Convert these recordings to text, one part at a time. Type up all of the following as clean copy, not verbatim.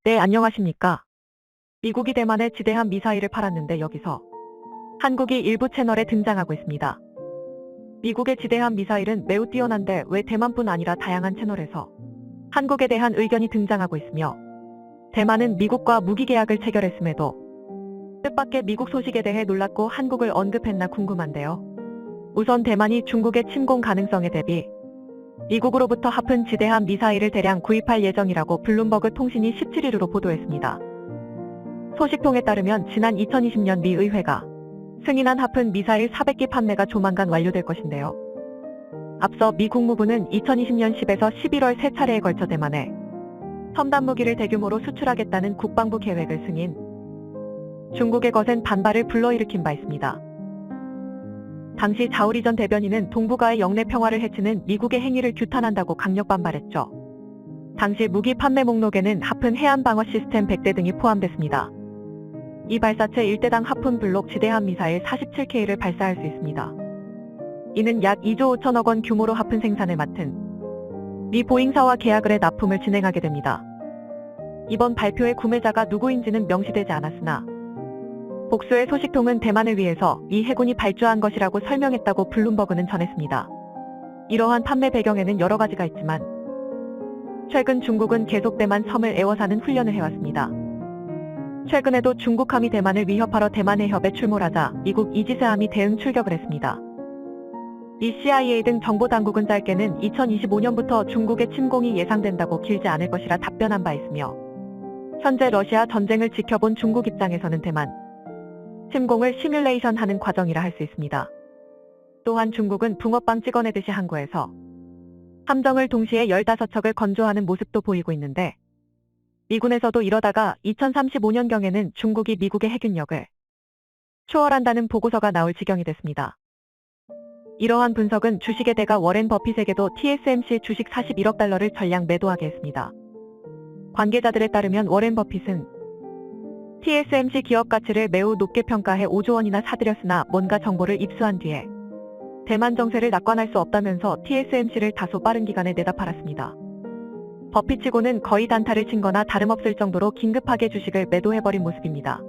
네, 안녕하십니까. 미국이 대만에 지대한 미사일을 팔았는데 여기서 한국이 일부 채널에 등장하고 있습니다. 미국의 지대한 미사일은 매우 뛰어난데 왜 대만뿐 아니라 다양한 채널에서 한국에 대한 의견이 등장하고 있으며 대만은 미국과 무기 계약을 체결했음에도 뜻밖의 미국 소식에 대해 놀랐고 한국을 언급했나 궁금한데요. 우선 대만이 중국의 침공 가능성에 대비 미국으로부터 하픈 지대한 미사일을 대량 구입할 예정이라고 블룸버그 통신이 17일으로 보도했습니다. 소식통에 따르면 지난 2020년 미 의회가 승인한 하픈 미사일 400기 판매가 조만간 완료될 것인데요. 앞서 미 국무부는 2020년 10에서 11월 3차례에 걸쳐 대만에 첨단 무기를 대규모로 수출하겠다는 국방부 계획을 승인, 중국의 거센 반발을 불러일으킨 바 있습니다. 당시 자오리 전 대변인은 동북아의 영내 평화를 해치는 미국의 행위를 규탄한다고 강력 반발했죠. 당시 무기 판매 목록에는 하픈 해안 방어 시스템 100대 등이 포함됐습니다. 이 발사체 1대당 하픈 블록 지대한 미사일 47K를 발사할 수 있습니다. 이는 약 2조 5천억 원 규모로 하픈 생산을 맡은 미 보잉사와 계약을 해 납품을 진행하게 됩니다. 이번 발표의 구매자가 누구인지는 명시되지 않았으나 복수의 소식통은 대만을 위해서 미 해군이 발주한 것이라고 설명했다고 블룸버그는 전했습니다. 이러한 판매 배경에는 여러 가지가 있지만 최근 중국은 계속 대만 섬을 에워싸는 훈련을 해왔습니다. 최근에도 중국함이 대만을 위협하러 대만 해협에 출몰하자 미국 이지스함이 대응 출격을 했습니다. 미 CIA 등 정보당국은 짧게는 2025년부터 중국의 침공이 예상된다고 길지 않을 것이라 답변한 바 있으며 현재 러시아 전쟁을 지켜본 중국 입장에서는 대만 침공을 시뮬레이션하는 과정이라 할 수 있습니다. 또한 중국은 붕어빵 찍어내듯이 항구에서 함정을 동시에 15척을 건조하는 모습도 보이고 있는데 미군에서도 이러다가 2035년경에는 중국이 미국의 핵윤력을 초월한다는 보고서가 나올 지경이 됐습니다. 이러한 분석은 주식의 대가 워렌 버핏에게도 TSMC 주식 41억 달러를 전량 매도하게 했습니다. 관계자들에 따르면 워렌 버핏은 TSMC 기업 가치를 매우 높게 평가해 5조 원이나 사들였으나 뭔가 정보를 입수한 뒤에 대만 정세를 낙관할 수 없다면서 TSMC를 다소 빠른 기간에 내다 팔았습니다. 버핏치고는 거의 단타를 친 거나 다름없을 정도로 긴급하게 주식을 매도해버린 모습입니다.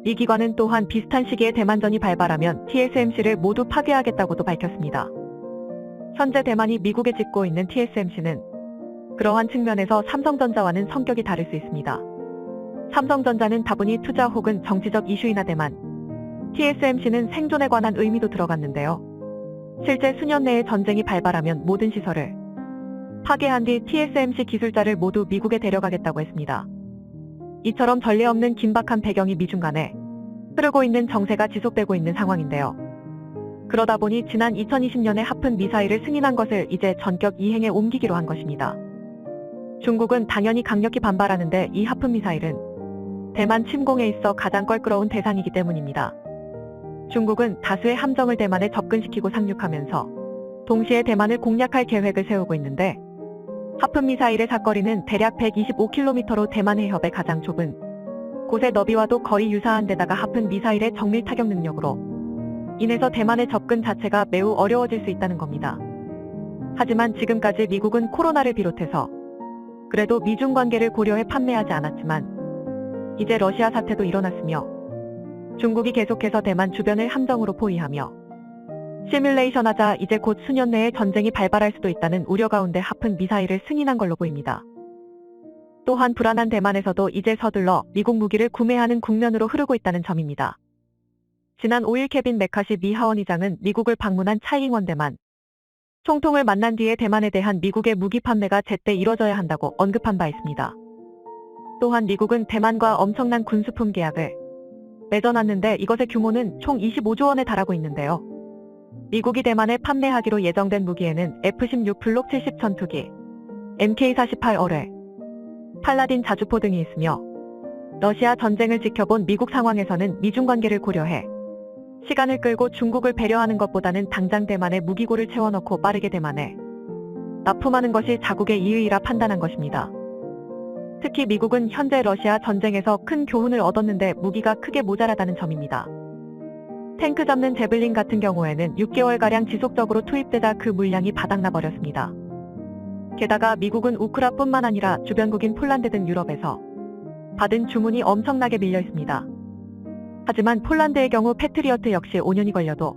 이 기관은 또한 비슷한 시기에 대만전이 발발하면 TSMC를 모두 파괴하겠다고도 밝혔습니다. 현재 대만이 미국에 짓고 있는 TSMC는 그러한 측면에서 삼성전자와는 성격이 다를 수 있습니다. 삼성전자는 다분히 투자 혹은 정치적 이슈이나 대만, TSMC는 생존에 관한 의미도 들어갔는데요. 실제 수년 내에 전쟁이 발발하면 모든 시설을 파괴한 뒤 TSMC 기술자를 모두 미국에 데려가겠다고 했습니다. 이처럼 전례 없는 긴박한 배경이 미중 간에 흐르고 있는 정세가 지속되고 있는 상황인데요. 그러다 보니 지난 2020년에 하픈 미사일을 승인한 것을 이제 전격 이행에 옮기기로 한 것입니다. 중국은 당연히 강력히 반발하는데 이 하픈 미사일은 대만 침공에 있어 가장 껄끄러운 대상이기 때문입니다. 중국은 다수의 함정을 대만에 접근시키고 상륙하면서 동시에 대만을 공략할 계획을 세우고 있는데 하픈 미사일의 사거리는 대략 125km로 대만 해협의 가장 좁은 곳의 너비와도 거의 유사한 데다가 하픈 미사일의 정밀 타격 능력으로 인해서 대만의 접근 자체가 매우 어려워질 수 있다는 겁니다. 하지만 지금까지 미국은 코로나를 비롯해서 그래도 미중 관계를 고려해 판매하지 않았지만 이제 러시아 사태도 일어났으며 중국이 계속해서 대만 주변을 함정으로 포위하며 시뮬레이션하자 이제 곧 수년 내에 전쟁이 발발할 수도 있다는 우려 가운데 하픈 미사일을 승인한 걸로 보입니다. 또한 불안한 대만에서도 이제 서둘러 미국 무기를 구매하는 국면으로 흐르고 있다는 점입니다. 지난 5일 케빈 메카시 미 하원의장은 미국을 방문한 차이잉원 대만 총통을 만난 뒤에 대만에 대한 미국의 무기 판매가 제때 이뤄져야 한다고 언급한 바 있습니다. 또한 미국은 대만과 엄청난 군수품 계약을 맺어놨는데 이것의 규모는 총 25조 원에 달하고 있는데요. 미국이 대만에 판매하기로 예정된 무기에는 F-16 블록 70 전투기, MK-48 어뢰, 팔라딘 자주포 등이 있으며 러시아 전쟁을 지켜본 미국 상황에서는 미중 관계를 고려해 시간을 끌고 중국을 배려하는 것보다는 당장 대만에 무기고를 채워넣고 빠르게 대만에 납품하는 것이 자국의 이의라 판단한 것입니다. 특히 미국은 현재 러시아 전쟁에서 큰 교훈을 얻었는데 무기가 크게 모자라다는 점입니다. 탱크 잡는 제블린 같은 경우에는 6개월가량 지속적으로 투입되다 그 물량이 바닥나 버렸습니다. 게다가 미국은 우크라뿐만 아니라 주변국인 폴란드 등 유럽에서 받은 주문이 엄청나게 밀려 있습니다. 하지만 폴란드의 경우 패트리어트 역시 5년이 걸려도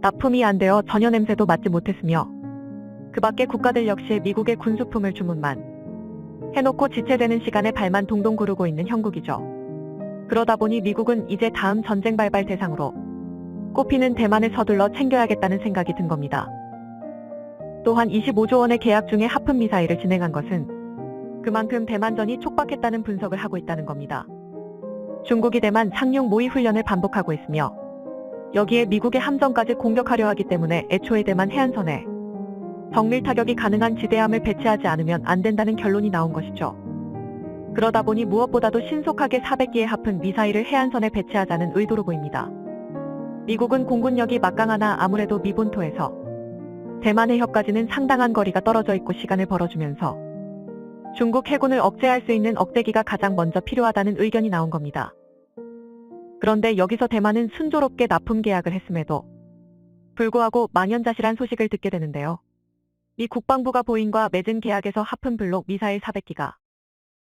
납품이 안 되어 전혀 냄새도 맡지 못했으며, 그 밖의 국가들 역시 미국의 군수품을 주문만 해놓고 지체되는 시간에 발만 동동 구르고 있는 형국이죠. 그러다 보니 미국은 이제 다음 전쟁 발발 대상으로 꼽히는 대만을 서둘러 챙겨야겠다는 생각이 든 겁니다. 또한 25조 원의 계약 중에 하품 미사일을 진행한 것은 그만큼 대만전이 촉박했다는 분석을 하고 있다는 겁니다. 중국이 대만 상륙 모의 훈련을 반복하고 있으며, 여기에 미국의 함정까지 공격하려 하기 때문에 애초에 대만 해안선에 정밀 타격이 가능한 지대함을 배치하지 않으면 안 된다는 결론이 나온 것이죠. 그러다 보니 무엇보다도 신속하게 400기의 하품 미사일을 해안선에 배치하자는 의도로 보입니다. 미국은 공군력이 막강하나 아무래도 미 본토에서 대만 해협까지는 상당한 거리가 떨어져 있고 시간을 벌어주면서 중국 해군을 억제할 수 있는 억제기가 가장 먼저 필요하다는 의견이 나온 겁니다. 그런데 여기서 대만은 순조롭게 납품 계약을 했음에도 불구하고 망연자실한 소식을 듣게 되는데요. 미 국방부가 보잉과 맺은 계약에서 하품 블록 미사일 400기가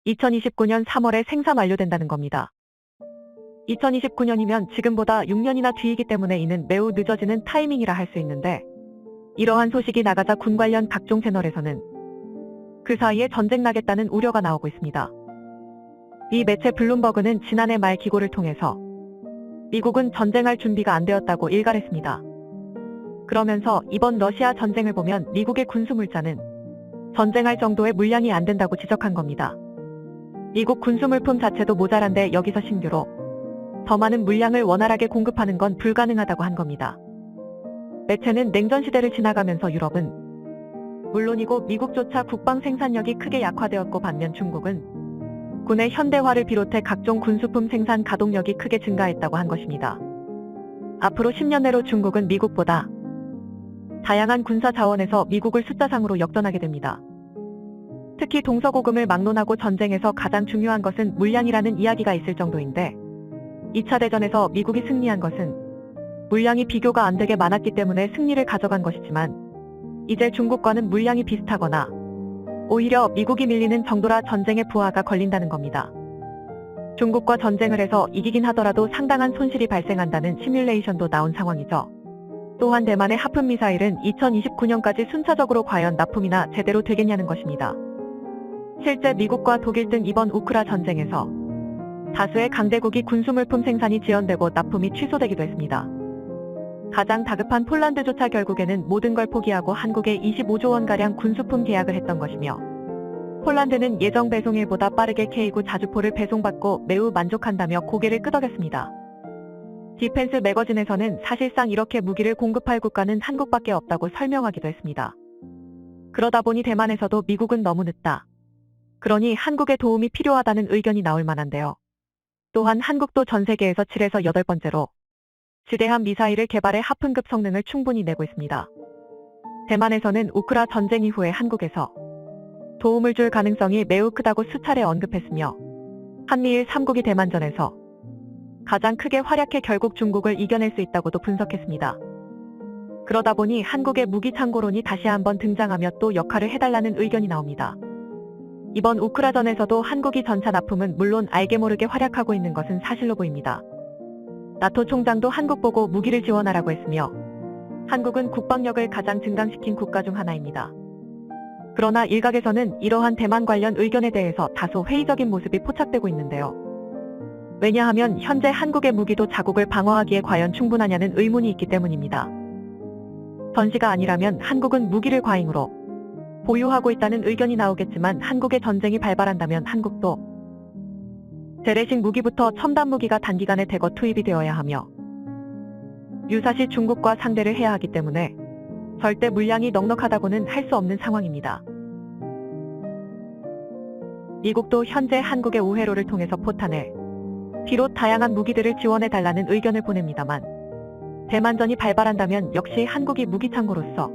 2029년 3월에 생산 완료된다는 겁니다. 2029년이면 지금보다 6년이나 뒤이기 때문에 이는 매우 늦어지는 타이밍이라 할 수 있는데, 이러한 소식이 나가자 군 관련 각종 채널에서는 그 사이에 전쟁 나겠다는 우려가 나오고 있습니다. 이 매체 블룸버그는 지난해 말 기고를 통해서 미국은 전쟁할 준비가 안 되었다고 일갈했습니다. 그러면서 이번 러시아 전쟁을 보면 미국의 군수물자는 전쟁할 정도의 물량이 안 된다고 지적한 겁니다. 미국 군수물품 자체도 모자란데 여기서 신규로 더 많은 물량을 원활하게 공급하는 건 불가능하다고 한 겁니다. 매체는 냉전 시대를 지나가면서 유럽은 물론이고 미국조차 국방 생산력이 크게 약화되었고, 반면 중국은 군의 현대화를 비롯해 각종 군수품 생산 가동력이 크게 증가했다고 한 것입니다. 앞으로 10년 내로 중국은 미국보다 다양한 군사 자원에서 미국을 숫자상으로 역전하게 됩니다. 특히 동서고금을 막론하고 전쟁에서 가장 중요한 것은 물량이라는 이야기가 있을 정도인데, 2차 대전에서 미국이 승리한 것은 물량이 비교가 안 되게 많았기 때문에 승리를 가져간 것이지만, 이제 중국과는 물량이 비슷하거나 오히려 미국이 밀리는 정도라 전쟁의 부하가 걸린다는 겁니다. 중국과 전쟁을 해서 이기긴 하더라도 상당한 손실이 발생한다는 시뮬레이션도 나온 상황이죠. 또한 대만의 하품 미사일은 2029년까지 순차적으로 과연 납품이나 제대로 되겠냐는 것입니다. 실제 미국과 독일 등 이번 우크라 전쟁에서 다수의 강대국이 군수물품 생산이 지연되고 납품이 취소되기도 했습니다. 가장 다급한 폴란드조차 결국에는 모든 걸 포기하고 한국에 25조 원가량 군수품 계약을 했던 것이며, 폴란드는 예정 배송일보다 빠르게 K9 자주포를 배송받고 매우 만족한다며 고개를 끄덕였습니다. 디펜스 매거진에서는 사실상 이렇게 무기를 공급할 국가는 한국밖에 없다고 설명하기도 했습니다. 그러다 보니 대만에서도 미국은 너무 늦다, 그러니 한국의 도움이 필요하다는 의견이 나올 만한데요. 또한 한국도 전 세계에서 7에서 8번째로 지대함 미사일을 개발해 하품급 성능을 충분히 내고 있습니다. 대만에서는 우크라 전쟁 이후에 한국에서 도움을 줄 가능성이 매우 크다고 수차례 언급했으며, 한미일 3국이 대만전에서 가장 크게 활약해 결국 중국을 이겨낼 수 있다고도 분석했습니다. 그러다 보니 한국의 무기 창고론이 다시 한번 등장하며 또 역할을 해달라는 의견이 나옵니다. 이번 우크라전에서도 한국이 전차 납품은 물론 알게 모르게 활약하고 있는 것은 사실로 보입니다. 나토 총장도 한국 보고 무기를 지원하라고 했으며, 한국은 국방력을 가장 증강시킨 국가 중 하나입니다. 그러나 일각에서는 이러한 대만 관련 의견에 대해서 다소 회의적인 모습이 포착되고 있는데요. 왜냐하면 현재 한국의 무기도 자국을 방어하기에 과연 충분하냐는 의문이 있기 때문입니다. 전시가 아니라면 한국은 무기를 과잉으로 보유하고 있다는 의견이 나오겠지만, 한국의 전쟁이 발발한다면 한국도 재래식 무기부터 첨단 무기가 단기간에 대거 투입이 되어야 하며, 유사시 중국과 상대를 해야 하기 때문에 절대 물량이 넉넉하다고는 할 수 없는 상황입니다. 미국도 현재 한국의 우회로를 통해서 포탄을 비롯 다양한 무기들을 지원해달라는 의견을 보냅니다만, 대만전이 발발한다면 역시 한국이 무기창고로서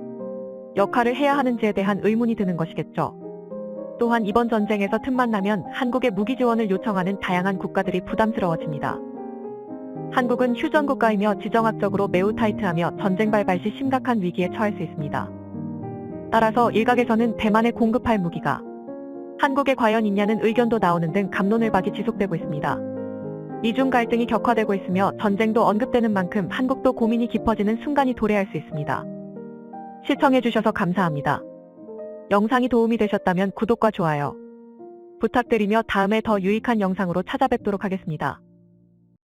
역할을 해야 하는지에 대한 의문이 드는 것이겠죠. 또한 이번 전쟁에서 틈만 나면 한국의 무기 지원을 요청하는 다양한 국가들이 부담스러워집니다. 한국은 휴전국가이며 지정학적으로 매우 타이트하며 전쟁 발발 시 심각한 위기에 처할 수 있습니다. 따라서 일각에서는 대만에 공급할 무기가 한국에 과연 있냐는 의견도 나오는 등 갑론을박이 지속되고 있습니다. 미중 갈등이 격화되고 있으며 전쟁도 언급되는 만큼 한국도 고민이 깊어지는 순간이 도래할 수 있습니다. 시청해주셔서 감사합니다. 영상이 도움이 되셨다면 구독과 좋아요 부탁드리며 다음에 더 유익한 영상으로 찾아뵙도록 하겠습니다.